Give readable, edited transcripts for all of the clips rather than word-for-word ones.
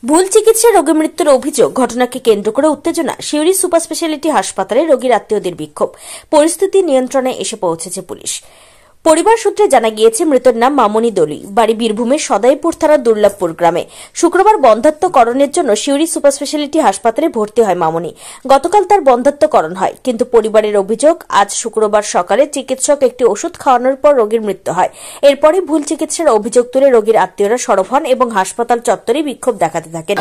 ভুল চিকিৎসায় রোগী মৃত্যুর অভিযোগ ঘটনাকে কেন্দ্র করে উত্তেজনা সিউড়ি সুপার স্পেশালিটি হাসপাতালে রোগীর আত্মীয়দের বিক্ষোভ। পরিস্থিতি নিয়ন্ত্রণে এসে পৌঁছেছে পুলিশ। পরিবার সূত্রে জানা গিয়েছে মৃতের নাম মামনি দলুই, বাড়ি বীরভূমের সদাইপুর থানার দুর্লভপুর গ্রামে। শুক্রবার বন্ধ্যাত্বকরণের জন্য সিউড়ি সুপার স্পেশালিটি হাসপাতালে ভর্তি হয় মামনি। গতকাল তার বন্ধ্যাত্বকরণ হয়, কিন্তু পরিবারের অভিযোগ আজ শুক্রবার সকালে চিকিৎসক একটি ওষুধ খাওয়ানোর পর রোগীর মৃত্যু হয়। এরপরে ভুল চিকিৎসার অভিযোগ তুলে রোগীর আত্মীয়রা সরব হন এবং হাসপাতাল চত্বরে বিক্ষোভ দেখাতে থাকেন।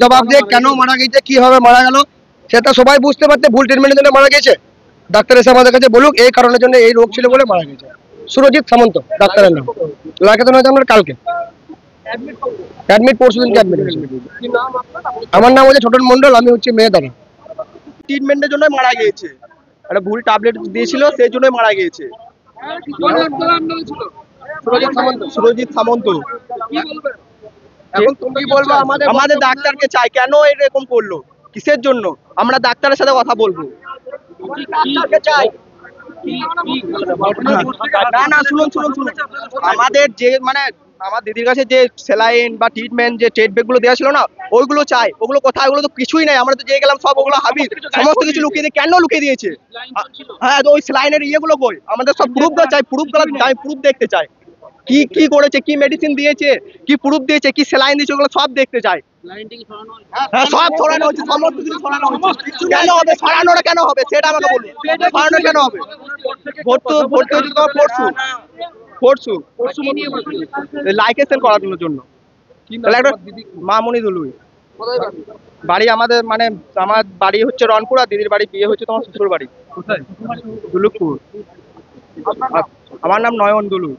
জবাব দিয়ে কেন মারা গেছে, কিভাবে মারা গেল সেটা সবাই বুঝতে পারছে। ভুল ট্রিটমেন্টের জন্য মারা গেছে। ডাক্তার এসে আমাদের কাছে বলুক এই কারণের জন্য এই রোগ ছিল বলে মারা গেছে। সুরজিৎ সামন্ত ডাক্তারের নাম। লাগাতে হয়েছে আপনার কালকে অ্যাডমিট, পরশু দিনকে অ্যাডমিট হয়েছে। আমার নাম হচ্ছে ছোটন মন্ডল, আমি হচ্ছে মেয়ে দাদা। ট্রিটমেন্টের জন্য মারা গিয়েছে, একটা ভুল ট্যাবলেট দিয়েছিল সেই জন্যই মারা গিয়েছে। সুরজিৎ সামন্ত। এখন তুমি বলবো আমাদের ডাক্তারকে চাই, কেন এরকম করলো, কিসের জন্য? আমরা ডাক্তারের সাথে কথা বলবো। না না, শুনুন, আমাদের যে আমার দিদির কাছে যে স্যালাইন বা ট্রিটমেন্ট যে ট্রেড ব্যাগ গুলো দেওয়া ছিল না, ওইগুলো চাই। ওগুলো কোথায়? ওগুলো তো কিছুই নাই। আমরা তো যে গেলাম সব ওগুলো হাবি, সমস্ত কিছু লুকিয়ে দিয়ে কেন লুকিয়ে দিয়েছে? হ্যাঁ, তো ওই স্যালাইনের ইয়েগুলো কই? আমাদের সব প্রুফ চাই, প্রুফ দেখতে চাই। কি করেছে, কি মেডিসিন দিয়েছে, কি প্রুফ দিয়েছে, কি স্যালাইন দিয়েছে, ওগুলো সব দেখতে চাই। হ্যাঁ, সব ছড়ানো হচ্ছে, সমস্ত কিছু ছড়ানো হচ্ছে। কেন হবে? ছড়ানোটা কেন হবে সেটা আমাকে বলুন। ছড়ানো কেন হবে? ভর্তি হচ্ছে তোমার পরশু লাইকেশন করানোর জন্য। মামনি দলুই বাড়ি আমাদের, আমার বাড়ি হচ্ছে রনপুর, আর দিদির বাড়ি বিয়ে হচ্ছে তোমার শ্বশুর বাড়ি দুর্লভপুর। আমার নাম নয়ন দলুই।